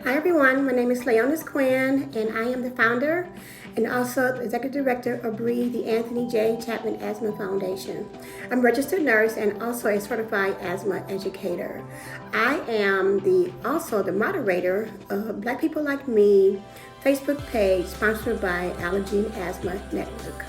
Hi everyone, my name is Leonis Quinn and I am the founder and also the Executive Director of Breathe, the Anthony J. Chapman Asthma Foundation. I'm a registered nurse and also a certified asthma educator. I am also the moderator of Black People Like Me Facebook page sponsored by Allergy and Asthma Network.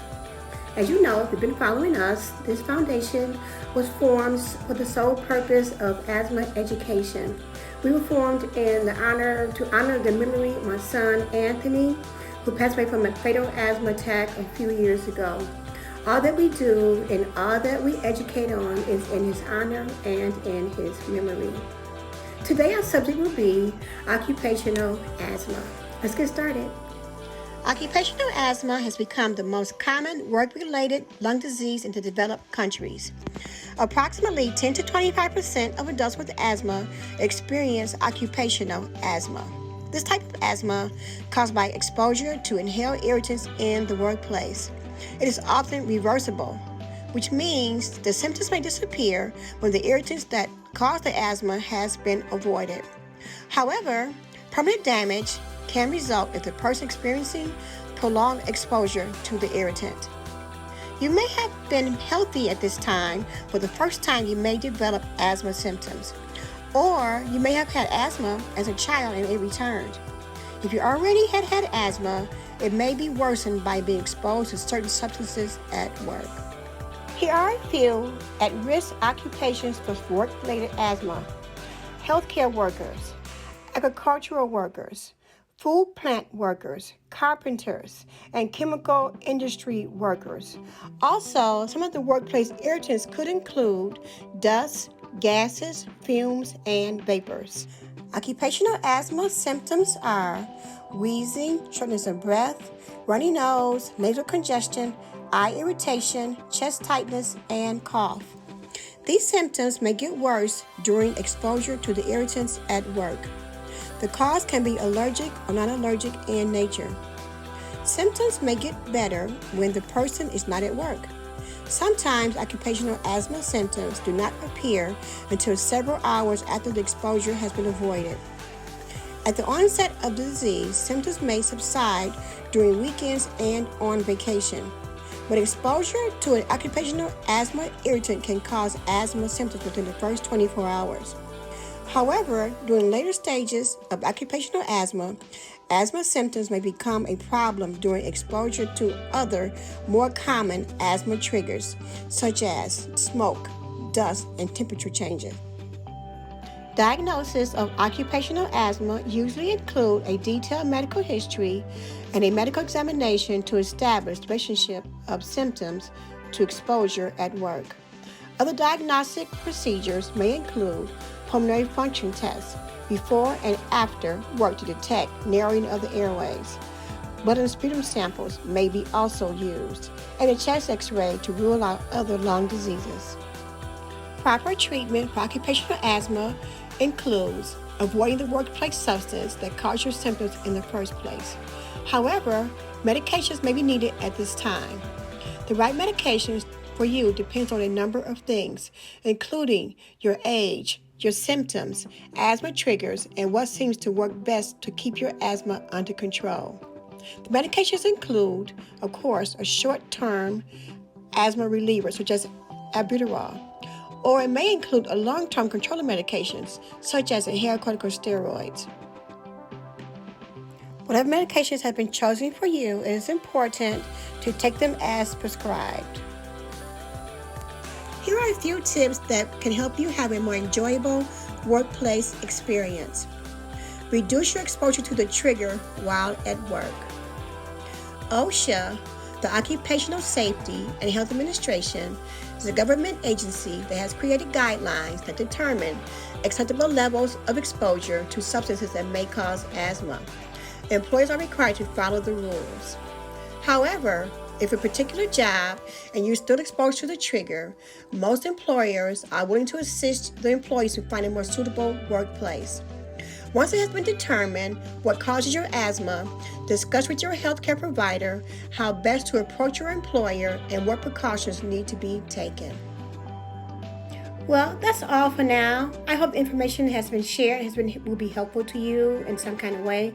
As you know, if you've been following us, this foundation was formed for the sole purpose of asthma education. We were formed to honor the memory of my son, Anthony, who passed away from a fatal asthma attack a few years ago. All that we do and all that we educate on is in his honor and in his memory. Today our subject will be occupational asthma. Let's get started. Occupational asthma has become the most common work-related lung disease in the developed countries. Approximately 10 to 25% of adults with asthma experience occupational asthma. This type of asthma caused by exposure to inhaled irritants in the workplace. It is often reversible, which means the symptoms may disappear when the irritants that cause the asthma has been avoided. However, permanent damage can result if the person experiencing prolonged exposure to the irritant. You may have been healthy at this time, but the first time you may develop asthma symptoms. Or you may have had asthma as a child and it returned. If you already had asthma, it may be worsened by being exposed to certain substances at work. Here are a few at-risk occupations for work-related asthma: healthcare workers, agricultural workers, food plant workers, carpenters, and chemical industry workers. Also, some of the workplace irritants could include dust, gases, fumes, and vapors. Occupational asthma symptoms are wheezing, shortness of breath, runny nose, nasal congestion, eye irritation, chest tightness, and cough. These symptoms may get worse during exposure to the irritants at work. The cause can be allergic or non-allergic in nature. Symptoms may get better when the person is not at work. Sometimes occupational asthma symptoms do not appear until several hours after the exposure has been avoided. At the onset of the disease, symptoms may subside during weekends and on vacation. But exposure to an occupational asthma irritant can cause asthma symptoms within the first 24 hours. However, during later stages of occupational asthma symptoms may become a problem during exposure to other, more common asthma triggers, such as smoke, dust, and temperature changes. Diagnosis of occupational asthma usually include a detailed medical history and a medical examination to establish the relationship of symptoms to exposure at work. Other diagnostic procedures may include pulmonary function tests before and after work to detect narrowing of the airways. Blood and sputum samples may be also used, and a chest x-ray to rule out other lung diseases. Proper treatment for occupational asthma includes avoiding the workplace substance that caused your symptoms in the first place. However, medications may be needed at this time. The right medications for you depends on a number of things, including your age, your symptoms, asthma triggers, and what seems to work best to keep your asthma under control. The medications include, of course, a short-term asthma reliever such as albuterol, or it may include a long-term control of medications such as inhaled corticosteroids. Whatever medications have been chosen for you, it is important to take them as prescribed. Here are a few tips that can help you have a more enjoyable workplace experience. Reduce your exposure to the trigger while at work. OSHA, the Occupational Safety and Health Administration, is a government agency that has created guidelines that determine acceptable levels of exposure to substances that may cause asthma. Employees are required to follow the rules. However, if a particular job and you're still exposed to the trigger, most employers are willing to assist the employees to find a more suitable workplace. Once it has been determined what causes your asthma, discuss with your healthcare provider how best to approach your employer and what precautions need to be taken. Well, that's all for now. I hope the information has been shared will be helpful to you in some kind of way,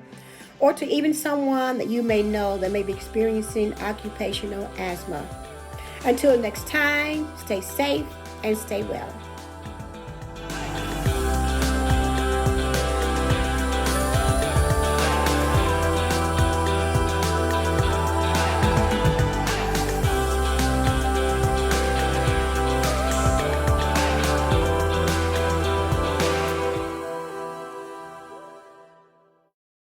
or to even someone that you may know that may be experiencing occupational asthma. Until next time, stay safe and stay well.